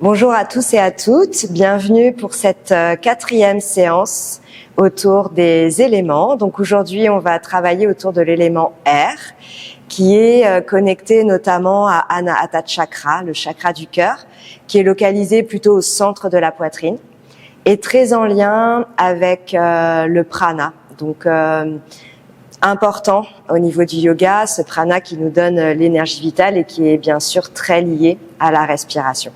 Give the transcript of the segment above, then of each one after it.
Bonjour à tous et à toutes, bienvenue pour cette quatrième séance autour des éléments. Donc aujourd'hui, on va travailler autour de l'élément air, qui est connecté notamment à Anahata Chakra, le chakra du cœur, qui est localisé plutôt au centre de la poitrine, et très en lien avec le prana. Donc important au niveau du yoga, ce prana qui nous donne l'énergie vitale et qui est bien sûr très lié à la respiration.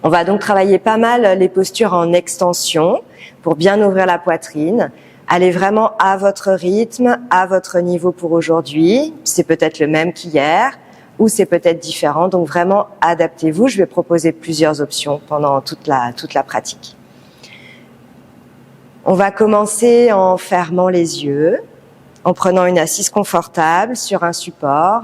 On va donc travailler pas mal les postures en extension pour bien ouvrir la poitrine. Allez vraiment à votre rythme, à votre niveau pour aujourd'hui. C'est peut-être le même qu'hier ou c'est peut-être différent. Donc vraiment, adaptez-vous. Je vais proposer plusieurs options pendant toute la pratique. On va commencer en fermant les yeux, en prenant une assise confortable sur un support,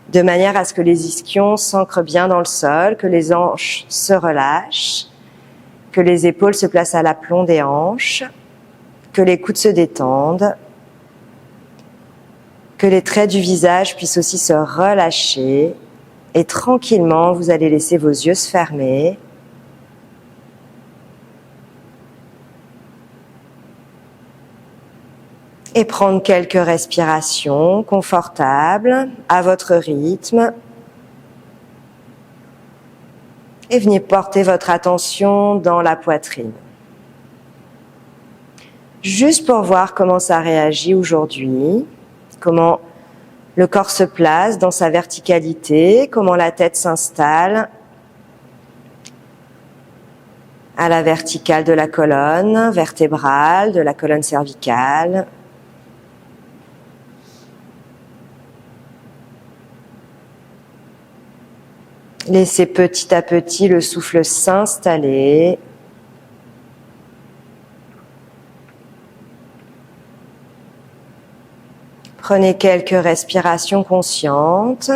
de manière à ce que les ischions s'ancrent bien dans le sol, que les hanches se relâchent, que les épaules se placent à l'aplomb des hanches, que les coudes se détendent, que les traits du visage puissent aussi se relâcher et tranquillement, vous allez laisser vos yeux se fermer. Et prendre quelques respirations confortables, à votre rythme. Et venez porter votre attention dans la poitrine. Juste pour voir comment ça réagit aujourd'hui, comment le corps se place dans sa verticalité, comment la tête s'installe à la verticale de la colonne vertébrale, de la colonne cervicale. Laissez petit à petit le souffle s'installer. Prenez quelques respirations conscientes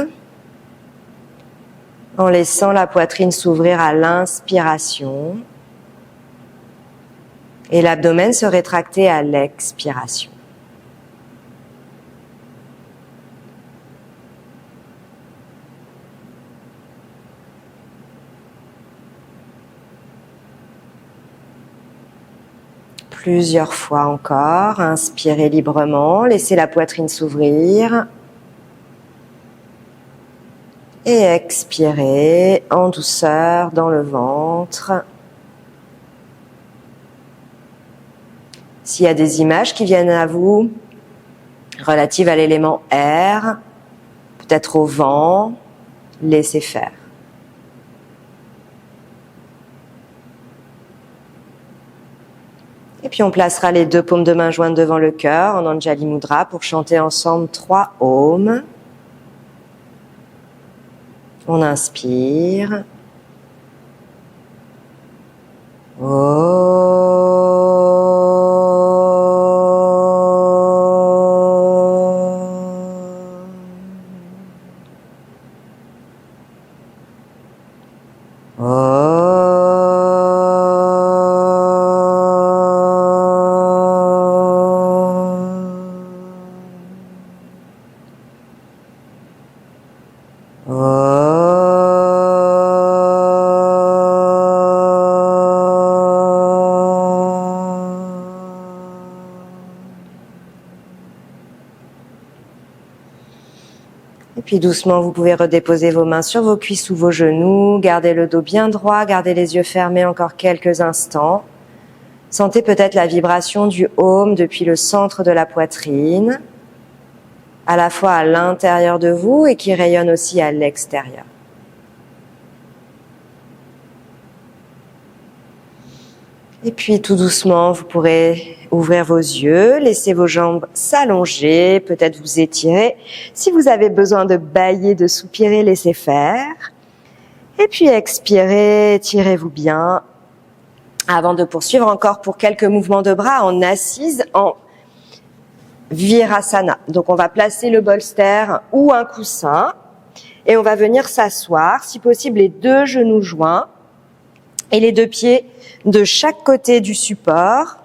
en laissant la poitrine s'ouvrir à l'inspiration et l'abdomen se rétracter à l'expiration. Plusieurs fois encore, inspirez librement, laissez la poitrine s'ouvrir et expirez en douceur dans le ventre. S'il y a des images qui viennent à vous relatives à l'élément air, peut-être au vent, laissez faire. Et puis on placera les deux paumes de main jointes devant le cœur en Anjali Mudra pour chanter ensemble 3 Om. On inspire. Om. Et puis doucement, vous pouvez redéposer vos mains sur vos cuisses ou vos genoux, garder le dos bien droit, garder les yeux fermés encore quelques instants. Sentez peut-être la vibration du Om depuis le centre de la poitrine, à la fois à l'intérieur de vous et qui rayonne aussi à l'extérieur. Et puis tout doucement, vous pourrez ouvrir vos yeux, laisser vos jambes s'allonger, peut-être vous étirer. Si vous avez besoin de bâiller, de soupirer, laissez faire. Et puis expirez, étirez-vous bien. Avant de poursuivre encore pour quelques mouvements de bras en assise, en Virasana. Donc on va placer le bolster ou un coussin et on va venir s'asseoir, si possible les deux genoux joints et les deux pieds de chaque côté du support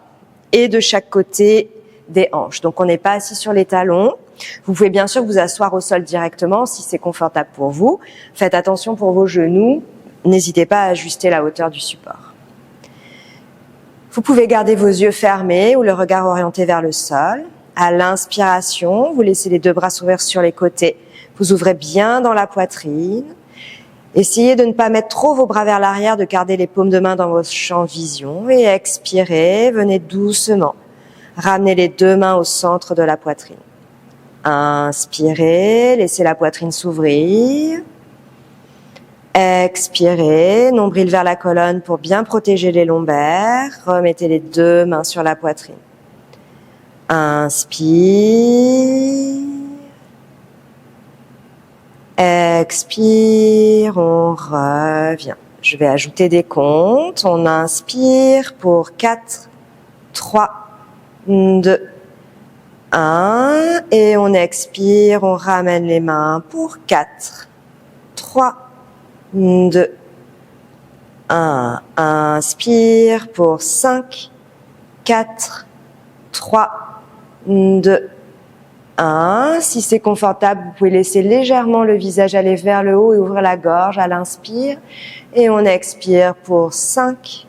et de chaque côté des hanches. Donc on n'est pas assis sur les talons. Vous pouvez bien sûr vous asseoir au sol directement si c'est confortable pour vous. Faites attention pour vos genoux n'hésitez pas à ajuster la hauteur du support. Vous pouvez garder vos yeux fermés ou le regard orienté vers le sol. À l'inspiration, vous laissez les deux bras s'ouvrir sur les côtés. Vous ouvrez bien dans la poitrine. Essayez de ne pas mettre trop vos bras vers l'arrière, de garder les paumes de main dans votre champ de vision. Et expirez, venez doucement. Ramenez les deux mains au centre de la poitrine. Inspirez, laissez la poitrine s'ouvrir. Expirez, nombril vers la colonne pour bien protéger les lombaires. Remettez les deux mains sur la poitrine. Inspire. Expire, on revient. Je vais ajouter des comptes. On inspire pour 4, 3, 2, 1. Et on expire, on ramène les mains pour 4, 3, 2, 1. Inspire pour 5, 4, 3, 2, 1. Si c'est confortable, vous pouvez laisser légèrement le visage aller vers le haut et ouvrir la gorge à l'inspire. Et on expire pour 5,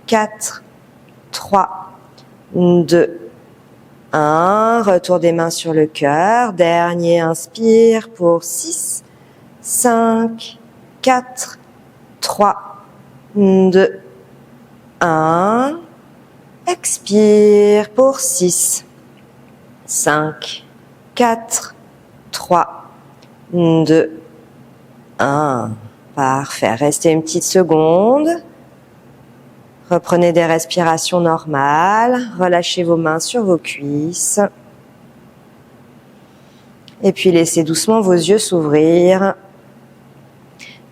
4, 3, 2, 1. Retour des mains sur le cœur. Dernier inspire pour 6, 5, 4, 3, 2, 1. Expire pour 6, 5, 4, 3, 2, 1. Parfait. Restez une petite seconde. Reprenez des respirations normales. Relâchez vos mains sur vos cuisses. Et puis laissez doucement vos yeux s'ouvrir.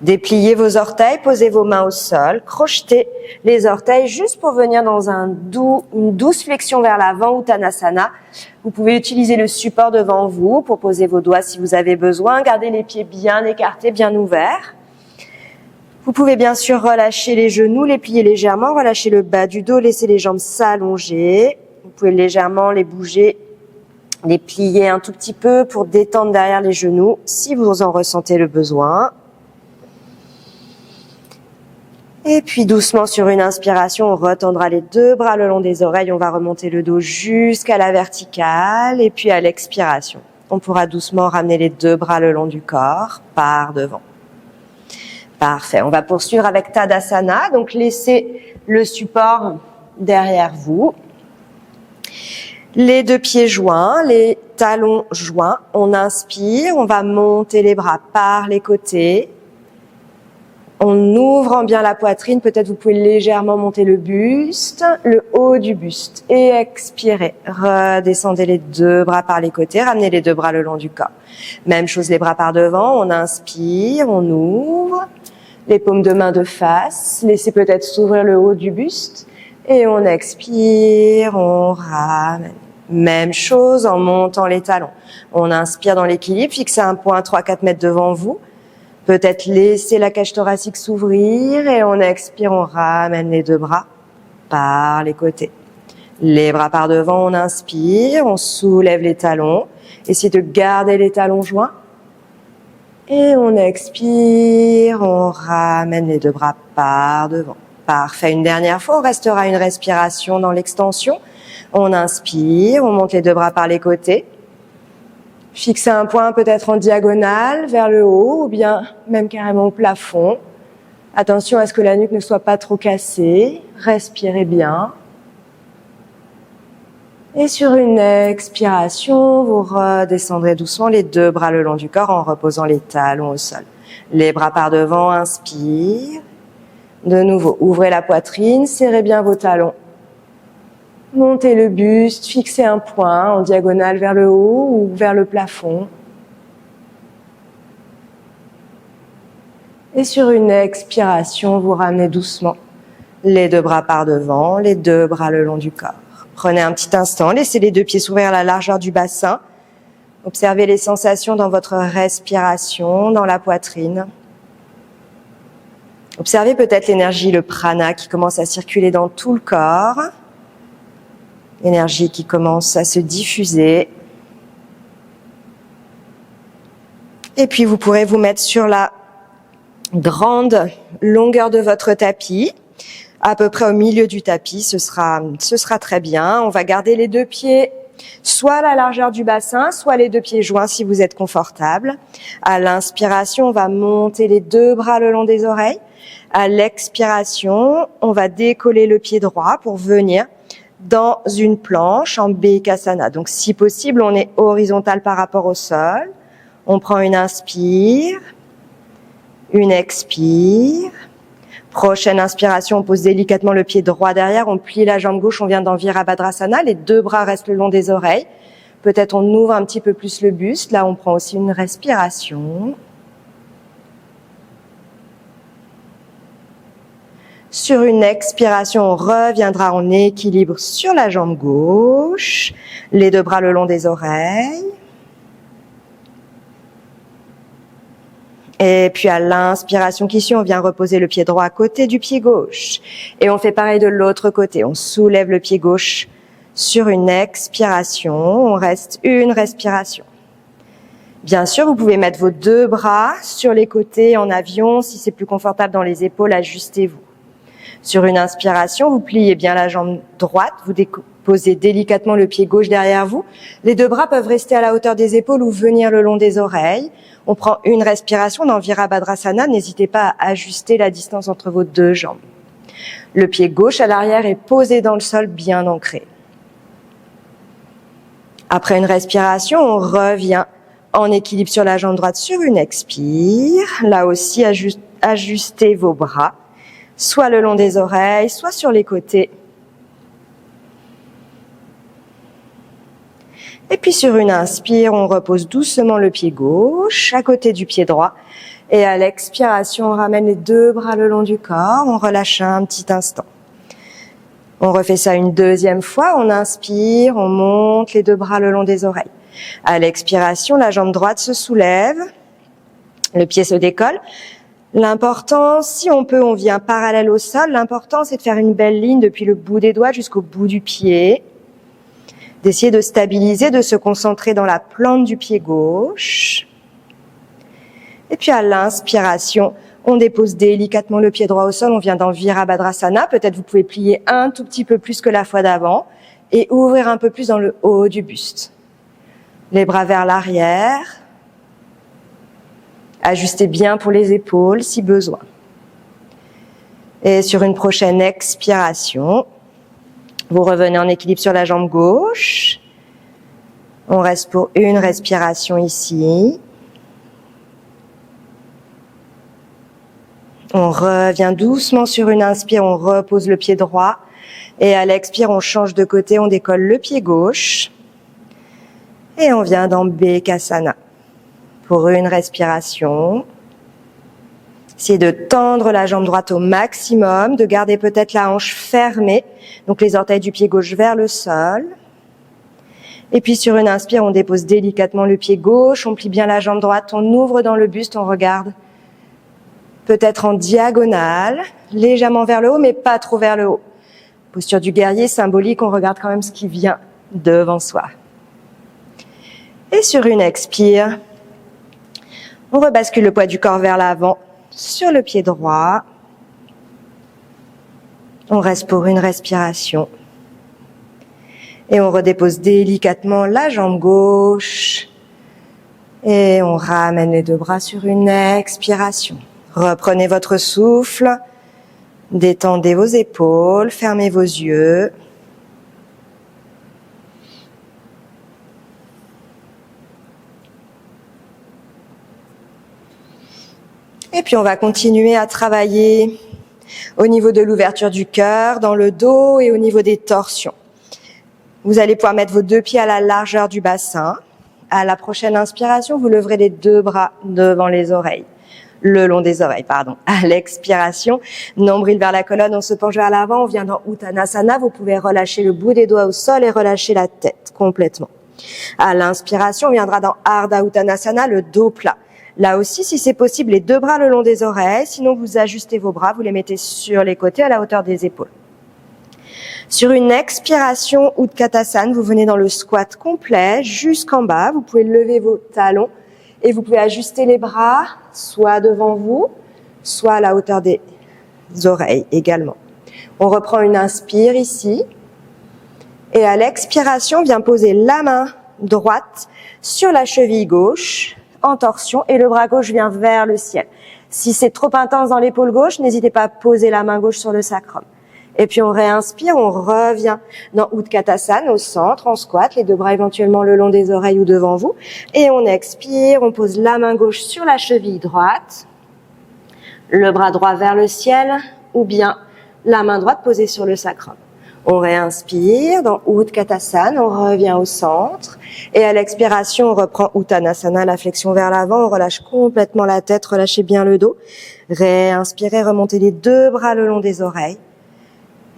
Dépliez vos orteils, posez vos mains au sol, crochetez les orteils juste pour venir dans une douce flexion vers l'avant, Uttanasana. Vous pouvez utiliser le support devant vous pour poser vos doigts si vous avez besoin. Gardez les pieds bien écartés, bien ouverts. Vous pouvez bien sûr relâcher les genoux, les plier légèrement, relâcher le bas du dos, laisser les jambes s'allonger. Vous pouvez légèrement les bouger, les plier un tout petit peu pour détendre derrière les genoux si vous en ressentez le besoin. Et puis doucement sur une inspiration, on retendra les deux bras le long des oreilles, on va remonter le dos jusqu'à la verticale. Et puis à l'expiration, on pourra doucement ramener les deux bras le long du corps, par devant. Parfait, on va poursuivre avec Tadasana, donc laissez le support derrière vous. Les deux pieds joints, les talons joints, on inspire, on va monter les bras par les côtés. En ouvrant bien la poitrine, peut-être vous pouvez légèrement monter le buste, le haut du buste. Et expirez. Redescendez les deux bras par les côtés, ramenez les deux bras le long du corps. Même chose, les bras par devant. On inspire, on ouvre. Les paumes de main de face. Laissez peut-être s'ouvrir le haut du buste. Et on expire, on ramène. Même chose en montant les talons. On inspire dans l'équilibre, fixez un point 3-4 mètres devant vous. Peut-être laisser la cage thoracique s'ouvrir et on expire, on ramène les deux bras par les côtés. Les bras par devant, on inspire, on soulève les talons. Essayez de garder les talons joints. Et on expire, on ramène les deux bras par devant. Parfait. Une dernière fois, on restera une respiration dans l'extension. On inspire, on monte les deux bras par les côtés. Fixez un point peut-être en diagonale vers le haut ou bien même carrément au plafond. Attention à ce que la nuque ne soit pas trop cassée. Respirez bien. Et sur une expiration, vous redescendrez doucement les deux bras le long du corps en reposant les talons au sol. Les bras par devant, inspire. De nouveau, ouvrez la poitrine, serrez bien vos talons. Montez le buste, fixez un point en diagonale vers le haut ou vers le plafond. Et sur une expiration, vous ramenez doucement les deux bras par devant, les deux bras le long du corps. Prenez un petit instant, laissez les deux pieds s'ouvrir à la largeur du bassin. Observez les sensations dans votre respiration, dans la poitrine. Observez peut-être l'énergie, le prana qui commence à circuler dans tout le corps. L'énergie qui commence à se diffuser. Et puis vous pourrez vous mettre sur la grande longueur de votre tapis, à peu près au milieu du tapis, ce sera très bien. On va garder les deux pieds soit à la largeur du bassin, soit les deux pieds joints si vous êtes confortable. À l'inspiration, on va monter les deux bras le long des oreilles. À l'expiration, on va décoller le pied droit pour venir dans une planche en Bekasana. Donc, si possible, on est horizontal par rapport au sol. On prend une inspire, une expire. Prochaine inspiration, on pose délicatement le pied droit derrière, on plie la jambe gauche, on vient dans Virabhadrasana, les deux bras restent le long des oreilles. Peut-être on ouvre un petit peu plus le buste, là on prend aussi une respiration. Sur une expiration, on reviendra en équilibre sur la jambe gauche, les deux bras le long des oreilles. Et puis à l'inspiration qui suit, on vient reposer le pied droit à côté du pied gauche. Et on fait pareil de l'autre côté. On soulève le pied gauche sur une expiration. On reste une respiration. Bien sûr, vous pouvez mettre vos deux bras sur les côtés en avion. Si c'est plus confortable dans les épaules, ajustez-vous. Sur une inspiration, vous pliez bien la jambe droite. Vous déposez délicatement le pied gauche derrière vous. Les deux bras peuvent rester à la hauteur des épaules ou venir le long des oreilles. On prend une respiration dans Virabhadrasana. N'hésitez pas à ajuster la distance entre vos deux jambes. Le pied gauche à l'arrière est posé dans le sol, bien ancré. Après une respiration, on revient en équilibre sur la jambe droite sur une expire. Là aussi, ajustez vos bras, soit le long des oreilles, soit sur les côtés. Et puis sur une inspire, on repose doucement le pied gauche à côté du pied droit. Et à l'expiration, on ramène les deux bras le long du corps. On relâche un petit instant. On refait ça une deuxième fois. On inspire, on monte les deux bras le long des oreilles. À l'expiration, la jambe droite se soulève. Le pied se décolle. L'important, si on peut, on vient parallèle au sol. L'important, c'est de faire une belle ligne depuis le bout des doigts jusqu'au bout du pied. D'essayer de stabiliser, de se concentrer dans la plante du pied gauche. Et puis à l'inspiration, on dépose délicatement le pied droit au sol, on vient dans Virabhadrasana. Peut-être vous pouvez plier un tout petit peu plus que la fois d'avant et ouvrir un peu plus dans le haut du buste. Les bras vers l'arrière. Ajustez bien pour les épaules si besoin. Et sur une prochaine expiration, vous revenez en équilibre sur la jambe gauche. On reste pour une respiration ici. On revient doucement sur une inspire, on repose le pied droit. Et à l'expire, on change de côté, on décolle le pied gauche. Et on vient dans Bekasana pour une respiration. Essayez de tendre la jambe droite au maximum, de garder peut-être la hanche fermée, donc les orteils du pied gauche vers le sol. Et puis sur une inspire, on dépose délicatement le pied gauche, on plie bien la jambe droite, on ouvre dans le buste, on regarde peut-être en diagonale, légèrement vers le haut, mais pas trop vers le haut. Posture du guerrier symbolique, on regarde quand même ce qui vient devant soi. Et sur une expire, on rebascule le poids du corps vers l'avant, sur le pied droit. On reste pour une respiration. Et on redépose délicatement la jambe gauche. Et on ramène les deux bras sur une expiration. Reprenez votre souffle. Détendez vos épaules, fermez vos yeux. Et puis on va continuer à travailler au niveau de l'ouverture du cœur, dans le dos et au niveau des torsions. Vous allez pouvoir mettre vos deux pieds à la largeur du bassin. À la prochaine inspiration, vous leverez les deux bras devant les oreilles. Le long des oreilles, pardon. À l'expiration, nombril vers la colonne, on se penche vers l'avant, on vient dans Uttanasana. Vous pouvez relâcher le bout des doigts au sol et relâcher la tête complètement. À l'inspiration, on viendra dans Ardha Uttanasana, le dos plat. Là aussi, si c'est possible, les deux bras le long des oreilles. Sinon, vous ajustez vos bras, vous les mettez sur les côtés à la hauteur des épaules. Sur une expiration Utkatasana, vous venez dans le squat complet jusqu'en bas. Vous pouvez lever vos talons et vous pouvez ajuster les bras, soit devant vous, soit à la hauteur des oreilles également. On reprend une inspire ici. Et à l'expiration, viens poser la main droite sur la cheville gauche en torsion et le bras gauche vient vers le ciel. Si c'est trop intense dans l'épaule gauche, n'hésitez pas à poser la main gauche sur le sacrum. Et puis on réinspire, on revient dans Utkatasana au centre, en squat, les deux bras éventuellement le long des oreilles ou devant vous. Et on expire, on pose la main gauche sur la cheville droite, le bras droit vers le ciel ou bien la main droite posée sur le sacrum. On réinspire dans Utkatasana, on revient au centre. Et à l'expiration, on reprend Uttanasana, la flexion vers l'avant. On relâche complètement la tête, relâchez bien le dos. Réinspirez, remontez les deux bras le long des oreilles.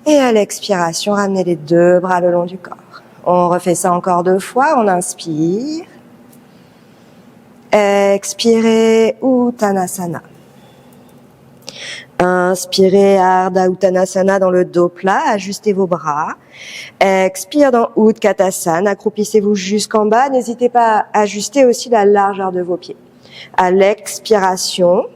Et à l'expiration, ramenez les deux bras le long du corps. On refait ça encore 2 fois. On inspire. Expirez, Uttanasana. Inspirez Ardha Uttanasana dans le dos plat, ajustez vos bras. Expire dans Utkatasana, accroupissez-vous jusqu'en bas. N'hésitez pas à ajuster aussi la largeur de vos pieds. À l'expiration,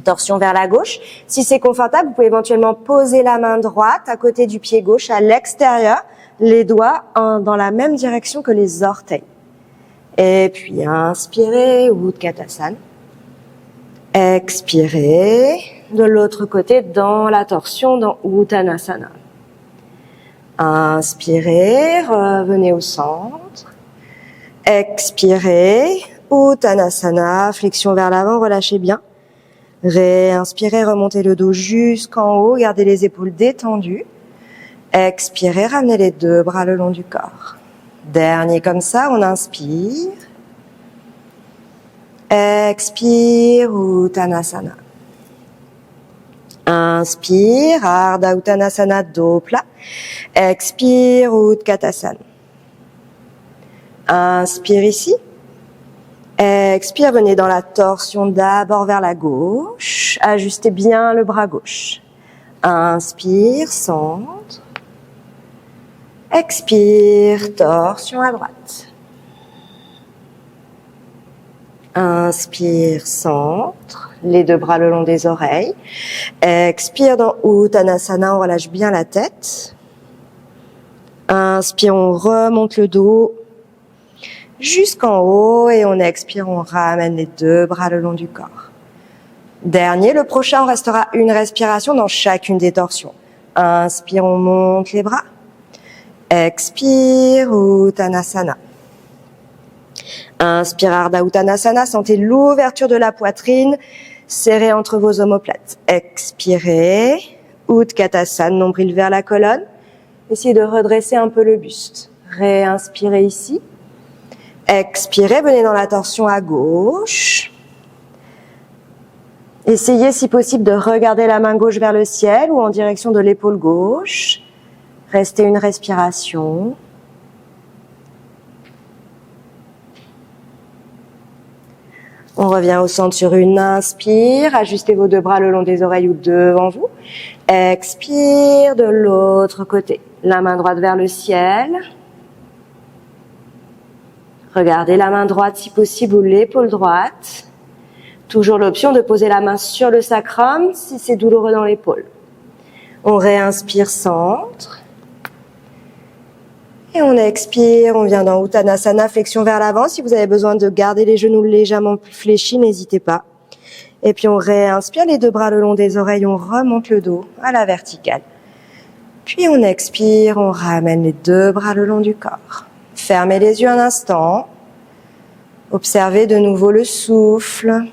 torsion vers la gauche. Si c'est confortable, vous pouvez éventuellement poser la main droite à côté du pied gauche à l'extérieur, les doigts dans la même direction que les orteils. Et puis inspirez, Utkatasana. Expirez de l'autre côté dans la torsion, dans Uttanasana. Inspirez, revenez au centre. Expirez, Uttanasana, flexion vers l'avant, relâchez bien. Réinspirez, remontez le dos jusqu'en haut, gardez les épaules détendues. Expirez, ramenez les deux bras le long du corps. Dernier comme ça, on inspire. Expire, Uttanasana. Inspire, Ardha Uttanasana, dos plat. Expire, Utkatasana. Inspire ici. Expire, venez dans la torsion d'abord vers la gauche. Ajustez bien le bras gauche. Inspire, centre. Expire, torsion à droite. Inspire, centre, les deux bras le long des oreilles. Expire dans Uttanasana, on relâche bien la tête. Inspire, on remonte le dos jusqu'en haut et on expire, on ramène les deux bras le long du corps. Dernier, le prochain, on restera une respiration dans chacune des torsions. Inspire, on monte les bras. Expire, Uttanasana. Inspire, Ardha Uttanasana, sentez l'ouverture de la poitrine, serrée entre vos omoplates. Expirez, Utkatasana, nombril vers la colonne. Essayez de redresser un peu le buste. Réinspirez ici. Expirez, venez dans la torsion à gauche. Essayez si possible de regarder la main gauche vers le ciel ou en direction de l'épaule gauche. Restez une respiration. On revient au centre sur une inspire. Ajustez vos deux bras le long des oreilles ou devant vous. Expire de l'autre côté. La main droite vers le ciel. Regardez la main droite si possible ou l'épaule droite. Toujours l'option de poser la main sur le sacrum si c'est douloureux dans l'épaule. On réinspire centre. Et on expire, on vient dans Uttanasana, flexion vers l'avant. Si vous avez besoin de garder les genoux légèrement fléchis, n'hésitez pas. Et puis on réinspire, les deux bras le long des oreilles, on remonte le dos à la verticale. Puis on expire, on ramène les deux bras le long du corps. Fermez les yeux un instant. Observez de nouveau le souffle,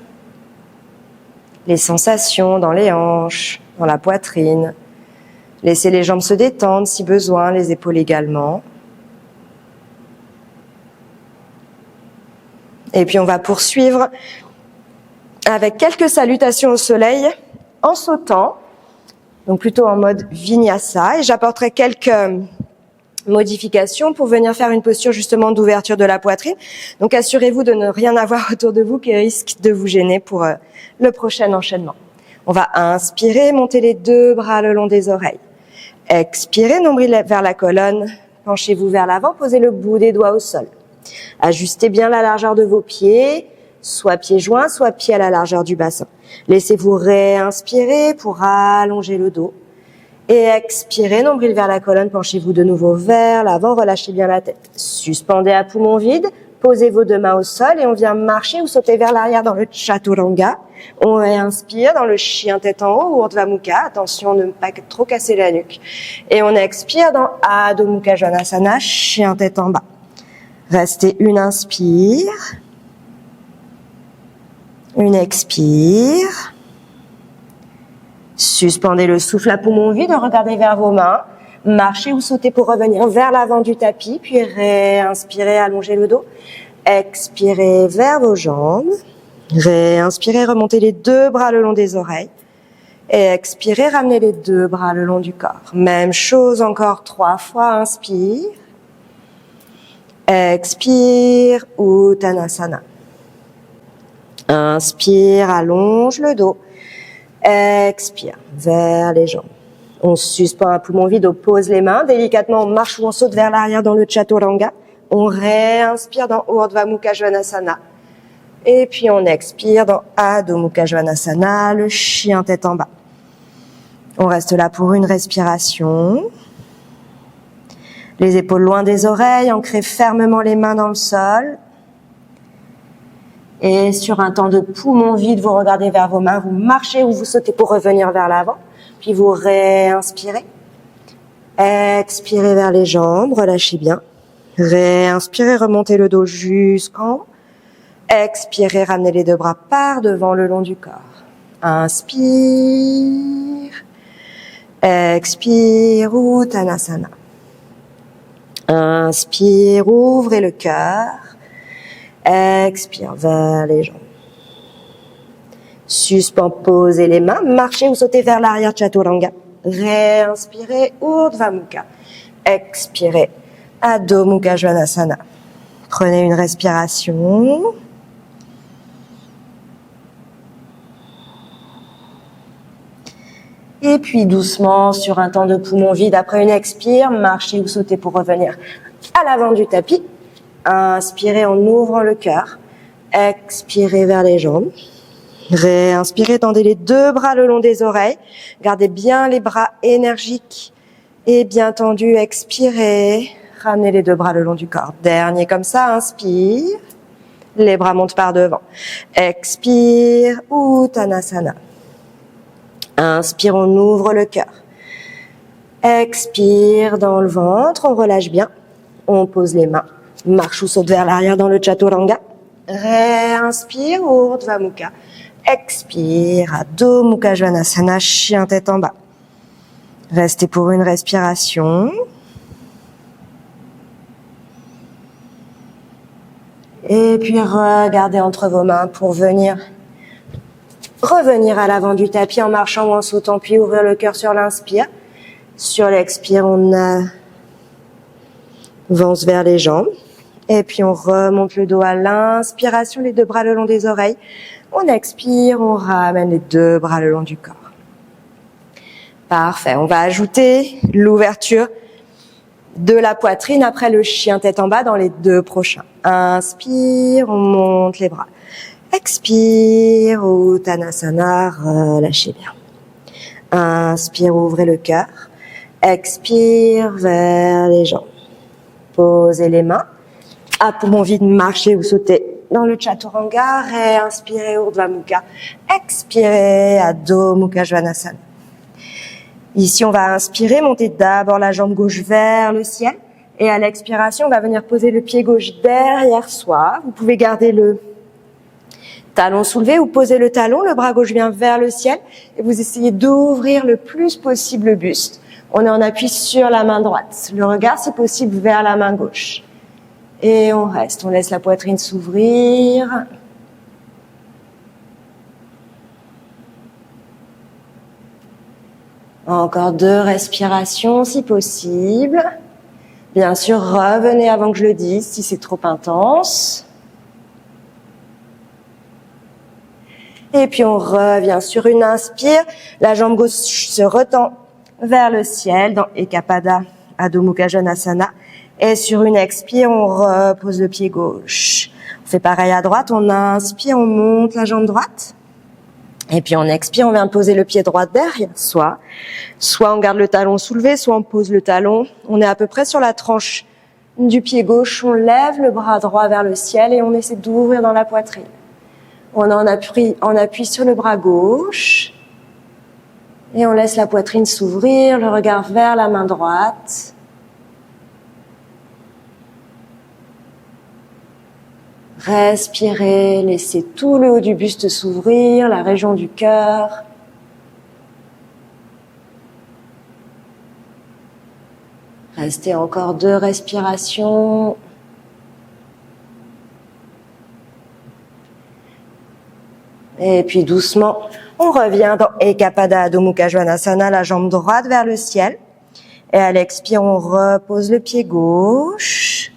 les sensations dans les hanches, dans la poitrine. Laissez les jambes se détendre si besoin, les épaules également. Et puis on va poursuivre avec quelques salutations au soleil en sautant, donc plutôt en mode vinyasa. Et j'apporterai quelques modifications pour venir faire une posture justement d'ouverture de la poitrine. Donc assurez-vous de ne rien avoir autour de vous qui risque de vous gêner pour le prochain enchaînement. On va inspirer, monter les deux bras le long des oreilles. Expirez, nombril vers la colonne, penchez-vous vers l'avant, posez le bout des doigts au sol. Ajustez bien la largeur de vos pieds, soit pieds joints, soit pieds à la largeur du bassin. Laissez-vous réinspirer pour allonger le dos. Et expirez, nombril vers la colonne, penchez-vous de nouveau vers l'avant, relâchez bien la tête. Suspendez à poumon vide, posez vos deux mains au sol et on vient marcher ou sauter vers l'arrière dans le Chaturanga. On réinspire dans le chien tête en haut, Urdhva Mukha. Attention de ne pas trop casser la nuque. Et on expire dans Adho Mukha Svanasana, chien tête en bas. Restez une inspire. Une expire. Suspendez le souffle à poumon vide, regardez vers vos mains. Marchez ou sautez pour revenir vers l'avant du tapis, puis réinspirez, allongez le dos. Expirez vers vos jambes. Réinspirez, remontez les deux bras le long des oreilles. Et expirez, ramenez les deux bras le long du corps. Même chose encore 3 fois, inspire. Expire, Uttanasana. Inspire, allonge le dos. Expire, vers les jambes. On suspend à poumon vide, on pose les mains. Délicatement, on marche ou on saute vers l'arrière dans le Chaturanga. On réinspire dans Urdhva Mukha Svanasana. Et puis on expire dans Adho Mukha Svanasana, le chien tête en bas. On reste là pour une respiration. Les épaules loin des oreilles, ancrez fermement les mains dans le sol. Et sur un temps de poumon vide, vous regardez vers vos mains, vous marchez ou vous sautez pour revenir vers l'avant. Puis vous réinspirez. Expirez vers les jambes, relâchez bien. Réinspirez, remontez le dos jusqu'en haut. Expirez, ramenez les deux bras par devant le long du corps. Inspire. Expire, Uttanasana. Inspire, ouvrez le cœur. Expire vers les jambes. Suspend, posez les mains, marchez ou sautez vers l'arrière Chaturanga. Réinspirez, Urdhva Mukha. Expirez, Adho Mukha Svanasana. Prenez une respiration. Et puis doucement, sur un temps de poumon vide, après une expire, marchez ou sautez pour revenir à l'avant du tapis. Inspirez en ouvrant le cœur. Expirez vers les jambes. Réinspirez, tendez les deux bras le long des oreilles. Gardez bien les bras énergiques et bien tendus. Expirez. Ramenez les deux bras le long du corps. Dernier comme ça, inspire. Les bras montent par devant. Expire, Uttanasana. Inspire, on ouvre le cœur. Expire dans le ventre, on relâche bien. On pose les mains. Marche ou saute vers l'arrière dans le Chaturanga. Réinspire, Urdhva Mukha. Expire, Adho Mukha Svanasana, chien tête en bas. Restez pour une respiration. Et puis regardez entre vos mains pour revenir à l'avant du tapis en marchant ou en sautant, puis ouvrir le cœur sur l'inspire. Sur l'expire, on avance vers les jambes. Et puis on remonte le dos à l'inspiration, les deux bras le long des oreilles. On expire, on ramène les deux bras le long du corps. Parfait, on va ajouter l'ouverture de la poitrine après le chien tête en bas dans les deux prochains. Inspire, on monte les bras. Expire, Uttanasana, relâchez bien. Inspire, ouvrez le cœur. Expire vers les jambes. Posez les mains. À poumon vide, marchez ou sautez dans le Chaturanga. Réinspirez, Urdhva Mukha. Expirez, Adho Mukha Svanasana. Ici, on va inspirer, monter d'abord la jambe gauche vers le ciel. Et à l'expiration, on va venir poser le pied gauche derrière soi. Vous pouvez garder le talon soulevé ou poser le talon. Le bras gauche vient vers le ciel. Et vous essayez d'ouvrir le plus possible le buste. On est en appui sur la main droite. Le regard, si possible, vers la main gauche. Et on reste. On laisse la poitrine s'ouvrir. Encore 2 respirations si possible. Bien sûr, revenez avant que je le dise si c'est trop intense. Et puis on revient sur une inspire. La jambe gauche se retend vers le ciel dans Ekapada, Adho Mukha Svanasana. Et sur une expire, on repose le pied gauche. On fait pareil à droite. On inspire, on monte la jambe droite. Et puis on expire, on vient poser le pied droit derrière soi. Soit on garde le talon soulevé, soit on pose le talon. On est à peu près sur la tranche du pied gauche. On lève le bras droit vers le ciel et on essaie d'ouvrir dans la poitrine. On en appuie sur le bras gauche. Et on laisse la poitrine s'ouvrir, le regard vers la main droite. Respirez, laissez tout le haut du buste s'ouvrir, la région du cœur. Restez encore 2 respirations. Et puis doucement, on revient dans Ekapada Adho Mukha Svanasana, la jambe droite vers le ciel. Et à l'expire, on repose le pied gauche.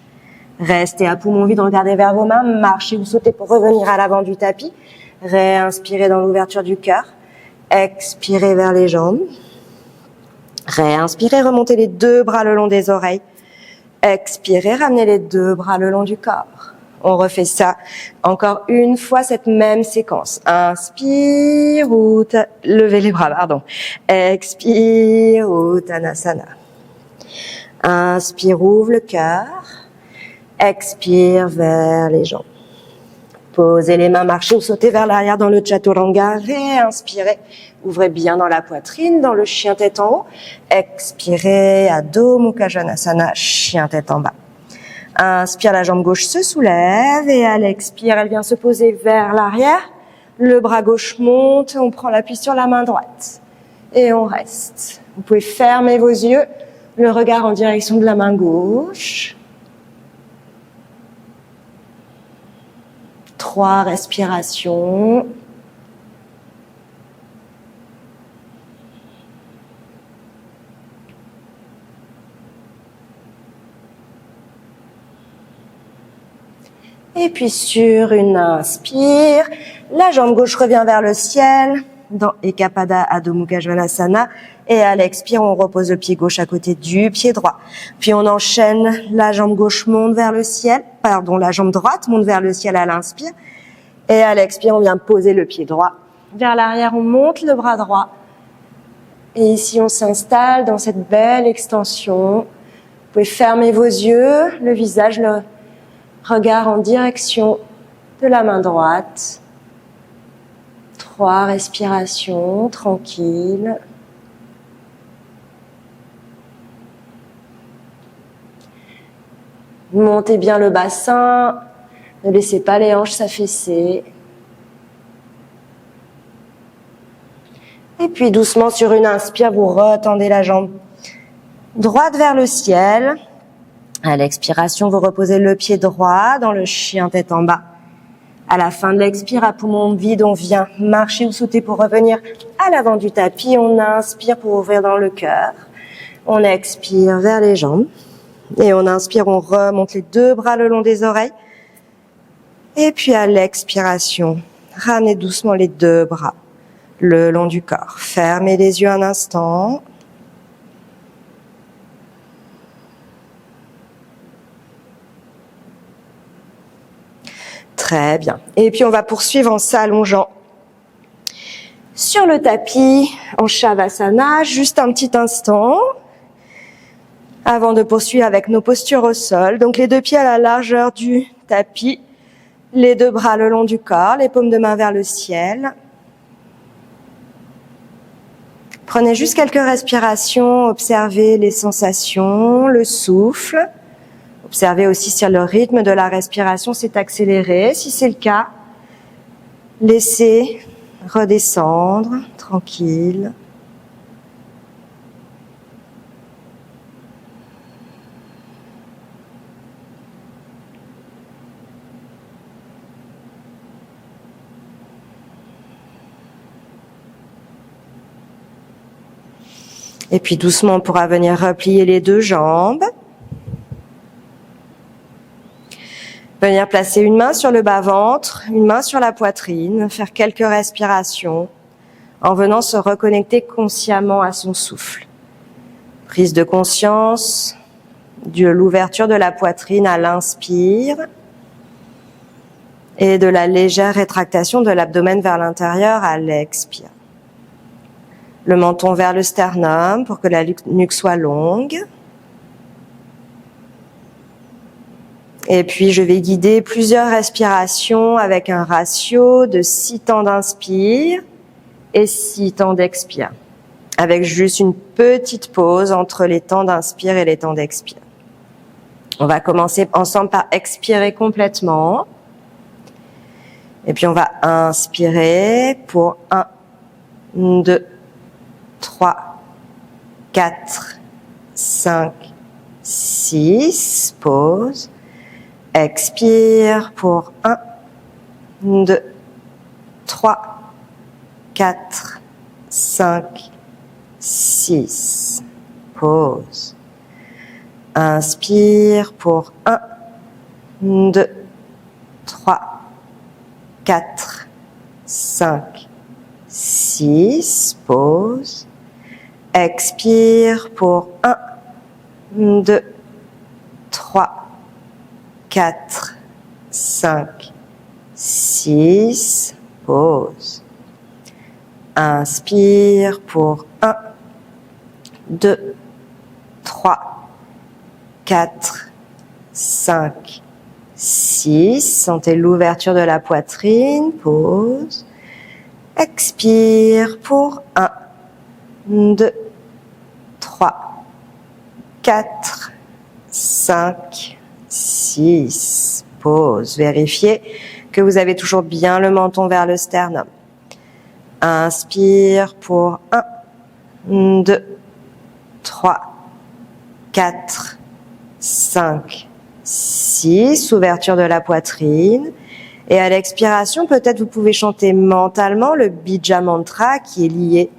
Restez à poumon vide, regardez vers vos mains, marchez ou sautez pour revenir à l'avant du tapis. Réinspirez dans l'ouverture du cœur. Expirez vers les jambes. Réinspirez, remontez les 2 bras le long des oreilles. Expirez, ramenez les 2 bras le long du corps. On refait ça encore une fois, cette même séquence. Inspire, levez les bras, pardon. Expire, Uttanasana. Inspire, ouvre le cœur. Expire vers les jambes. Posez les mains, marchez ou sautez vers l'arrière dans le Chaturanga. Réinspirez, ouvrez bien dans la poitrine, dans le chien tête en haut. Expirez, Adho Mukha Svanasana, chien tête en bas. Inspire, la jambe gauche se soulève et à l'expire, elle vient se poser vers l'arrière. Le bras gauche monte, on prend l'appui sur la main droite et on reste. Vous pouvez fermer vos yeux, le regard en direction de la main gauche. 3 respirations. Et puis sur une inspire, la jambe gauche revient vers le ciel dans Ekapada Adho Mukha Svanasana. Et à l'expire, on repose le pied gauche à côté du pied droit. Puis on enchaîne, la jambe gauche monte vers le ciel, la jambe droite monte vers le ciel à l'inspire. Et à l'expire, on vient poser le pied droit. Vers l'arrière, on monte le bras droit. Et ici, on s'installe dans cette belle extension. Vous pouvez fermer vos yeux, le visage, le regard en direction de la main droite. 3 respirations tranquilles. Montez bien le bassin, ne laissez pas les hanches s'affaisser. Et puis doucement sur une inspire, vous retendez la jambe droite vers le ciel. À l'expiration, vous reposez le pied droit dans le chien tête en bas. À la fin de l'expire, à poumon vide, on vient marcher ou sauter pour revenir à l'avant du tapis. On inspire pour ouvrir dans le cœur. On expire vers les jambes. Et on inspire, on remonte les 2 bras le long des oreilles. Et puis à l'expiration, ramenez doucement les 2 bras le long du corps. Fermez les yeux un instant. Très bien. Et puis on va poursuivre en s'allongeant sur le tapis en Shavasana, juste un petit instant avant de poursuivre avec nos postures au sol. Donc les 2 pieds à la largeur du tapis, les 2 bras le long du corps, les paumes de main vers le ciel. Prenez juste quelques respirations, observez les sensations, le souffle. Observez aussi si le rythme de la respiration s'est accéléré. Si c'est le cas, laissez redescendre, tranquille. Et puis doucement, on pourra venir replier les 2 jambes. Venir placer une main sur le bas-ventre, une main sur la poitrine, faire quelques respirations en venant se reconnecter consciemment à son souffle. Prise de conscience de l'ouverture de la poitrine à l'inspire Et de la légère rétractation de l'abdomen vers l'intérieur à l'expire. Le menton vers le sternum pour que la nuque soit longue. Et puis, je vais guider plusieurs respirations avec un ratio de 6 temps d'inspire et 6 temps d'expire. Avec juste une petite pause entre les temps d'inspire et les temps d'expire. On va commencer ensemble par expirer complètement. Et puis, on va inspirer pour 1, 2, 3, 4, 5, 6. Pause. Expire pour 1, 2, 3, 4, 5, 6. Pause. Inspire pour 1, 2, 3, 4, 5, 6. Pause. Expire pour 1, 2, 3, 4, 5, 6. Pause. Inspire pour 1, 2, 3, 4, 5, 6. Sentez l'ouverture de la poitrine. Pause. Expire pour 1, 2, 3, 4, 5, 6. Pause. Vérifiez que vous avez toujours bien le menton vers le sternum. Inspire pour 1, 2, 3, 4, 5, 6. Ouverture de la poitrine. Et à l'expiration, peut-être vous pouvez chanter mentalement le Bija Mantra qui est lié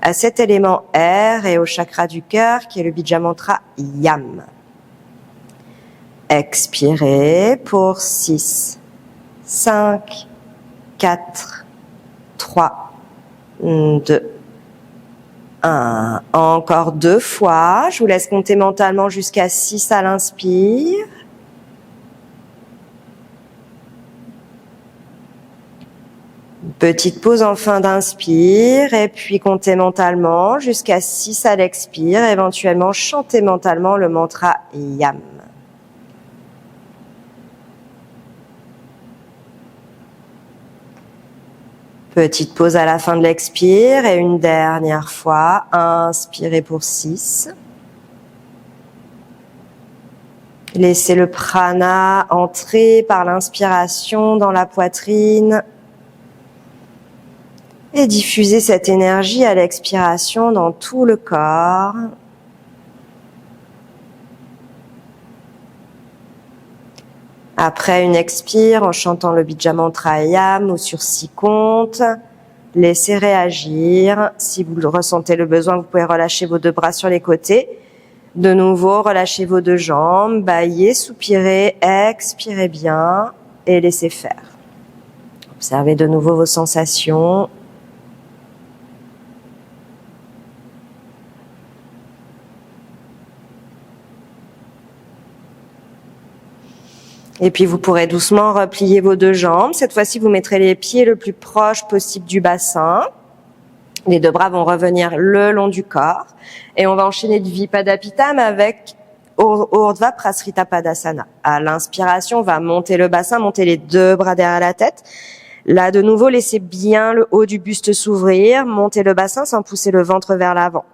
à cet élément air et au chakra du cœur qui est le Bija Mantra Yam. Expirez pour 6, 5, 4, 3, 2, 1. Encore 2 fois. Je vous laisse compter mentalement jusqu'à 6 à l'inspire. Petite pause en fin d'inspire et puis comptez mentalement jusqu'à 6 à l'expire. Éventuellement, chantez mentalement le mantra Yam. Petite pause à la fin de l'expire et une dernière fois. Inspirez pour 6. Laissez le prana entrer par l'inspiration dans la poitrine. Et diffusez cette énergie à l'expiration dans tout le corps. Après une expire, en chantant le Bija Mantra Yam ou sur 6 comptes, laissez réagir. Si vous ressentez le besoin, vous pouvez relâcher vos 2 bras sur les côtés. De nouveau, relâchez vos 2 jambes, bâillez, soupirez, expirez bien et laissez faire. Observez de nouveau vos sensations. Et puis vous pourrez doucement replier vos 2 jambes. Cette fois-ci, vous mettrez les pieds le plus proche possible du bassin. Les 2 bras vont revenir le long du corps. Et on va enchaîner de Vipadapitama avec Urdhva Prasrita Padasana. À l'inspiration, on va monter le bassin, monter les 2 bras derrière la tête. Là, de nouveau, laissez bien le haut du buste s'ouvrir. Montez le bassin sans pousser le ventre vers l'avant.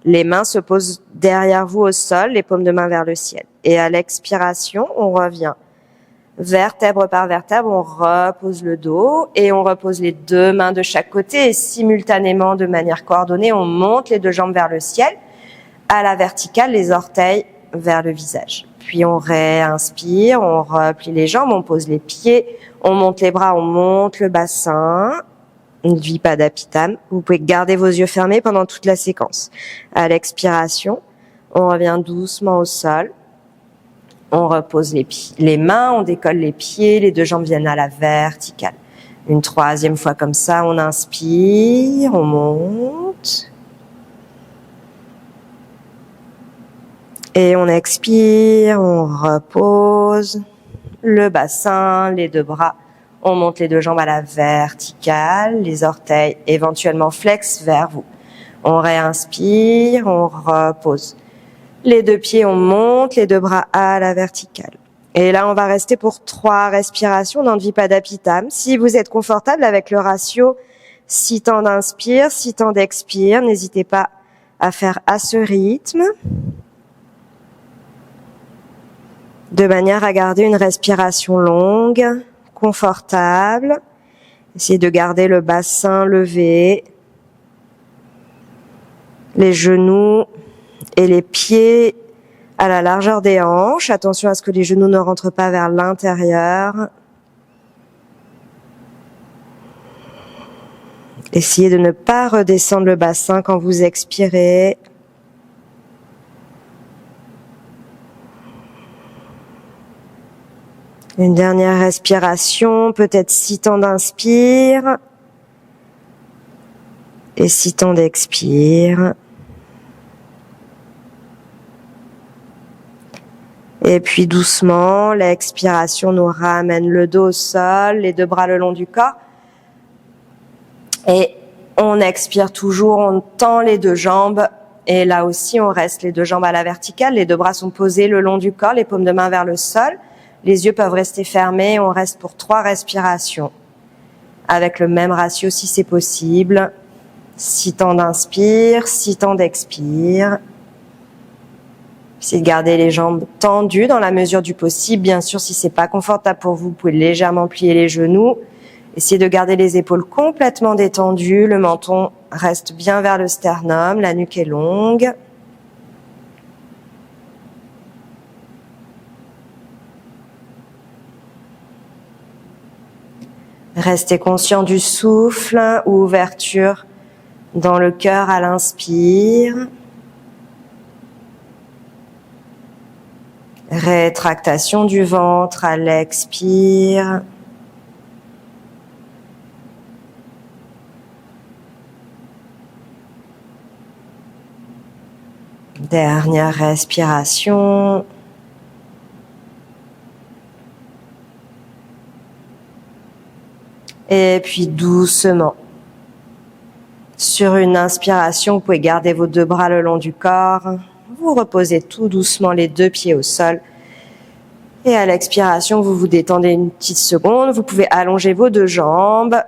Les mains se posent derrière vous au sol, les paumes de main vers le ciel. Et à l'expiration, on revient vertèbre par vertèbre, on repose le dos et on repose les 2 mains de chaque côté et simultanément, de manière coordonnée, on monte les 2 jambes vers le ciel, à la verticale, les orteils vers le visage. Puis on réinspire, on replie les jambes, on pose les pieds, on monte les bras, on monte le bassin. Vipadapitama. Vous pouvez garder vos yeux fermés pendant toute la séquence. À l'expiration, on revient doucement au sol. On repose les mains, on décolle les pieds, les 2 jambes viennent à la verticale. Une 3e fois comme ça, on inspire, on monte. Et on expire, on repose le bassin, les 2 bras On monte les deux jambes à la verticale, les orteils éventuellement flex vers vous. On réinspire, on repose. Les deux pieds, on monte, les deux bras à la verticale. Et là, on va rester pour 3 respirations dans le Vipadapitham. Si vous êtes confortable avec le ratio 6 temps d'inspire, 6 temps d'expire, n'hésitez pas à faire à ce rythme, de manière à garder une respiration longue, confortable. Essayez de garder le bassin levé, les genoux et les pieds à la largeur des hanches. Attention à ce que les genoux ne rentrent pas vers l'intérieur. Essayez de ne pas redescendre le bassin quand vous expirez. Une dernière respiration, peut-être 6 temps d'inspire et 6 temps d'expire. Et puis doucement, l'expiration nous ramène le dos au sol, les deux bras le long du corps. Et on expire toujours, on tend les deux jambes. Et là aussi, on reste les deux jambes à la verticale. Les deux bras sont posés le long du corps, les paumes de main vers le sol. Les yeux peuvent rester fermés. On reste pour 3 respirations. Avec le même ratio si c'est possible. 6 temps d'inspire, 6 temps d'expire. Essayez de garder les jambes tendues dans la mesure du possible. Bien sûr, si c'est pas confortable pour vous, vous pouvez légèrement plier les genoux. Essayez de garder les épaules complètement détendues. Le menton reste bien vers le sternum. La nuque est longue. Restez conscient du souffle ou ouverture dans le cœur à l'inspire. Rétractation du ventre à l'expire. Dernière respiration. Et puis doucement. Sur une inspiration, vous pouvez garder vos deux bras le long du corps. Vous reposez tout doucement les deux pieds au sol. Et à l'expiration, vous vous détendez une petite seconde. Vous pouvez allonger vos deux jambes.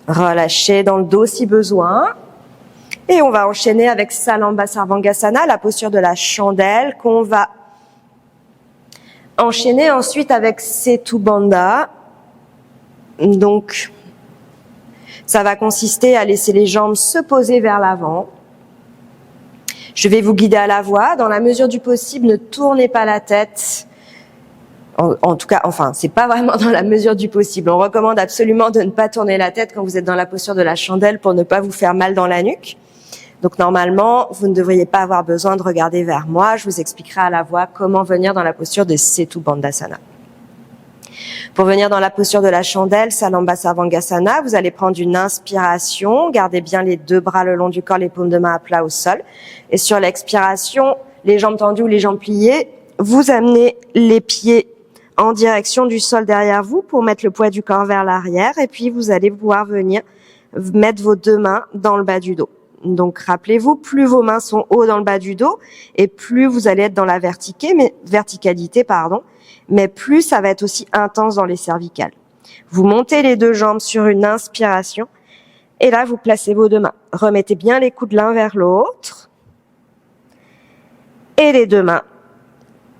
Relâchez dans le dos si besoin. Et on va enchaîner avec Salamba Sarvangasana, la posture de la chandelle, qu'on va enchaîner ensuite avec Setu Bandha. Donc, ça va consister à laisser les jambes se poser vers l'avant. Je vais vous guider à la voix. Dans la mesure du possible, ne tournez pas la tête. En tout cas, enfin, c'est pas vraiment dans la mesure du possible. On recommande absolument de ne pas tourner la tête quand vous êtes dans la posture de la chandelle pour ne pas vous faire mal dans la nuque. Donc normalement, vous ne devriez pas avoir besoin de regarder vers moi. Je vous expliquerai à la voix comment venir dans la posture de Setu Bandhasana. Pour venir dans la posture de la chandelle, Salamba Sarvangasana, vous allez prendre une inspiration, gardez bien les deux bras le long du corps, les paumes de main à plat au sol. Et sur l'expiration, les jambes tendues ou les jambes pliées, vous amenez les pieds en direction du sol derrière vous pour mettre le poids du corps vers l'arrière. Et puis vous allez pouvoir venir mettre vos deux mains dans le bas du dos. Donc rappelez-vous, plus vos mains sont haut dans le bas du dos et plus vous allez être dans la verticalité, mais plus ça va être aussi intense dans les cervicales. Vous montez les deux jambes sur une inspiration et là vous placez vos deux mains. Remettez bien les coudes l'un vers l'autre et les deux mains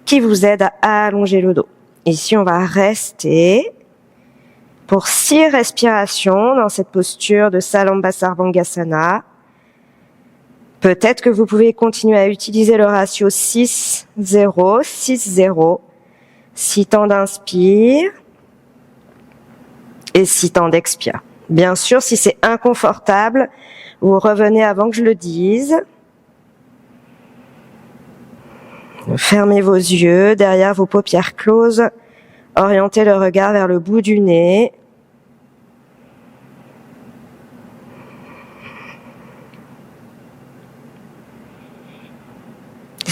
qui vous aident à allonger le dos. Ici on va rester pour 6 respirations dans cette posture de Salamba Sarvangasana. Peut-être que vous pouvez continuer à utiliser le ratio 6-0, 6-0, 6 temps d'inspire et 6 temps d'expire. Bien sûr, si c'est inconfortable, vous revenez avant que je le dise. Fermez vos yeux, derrière vos paupières closes, orientez le regard vers le bout du nez.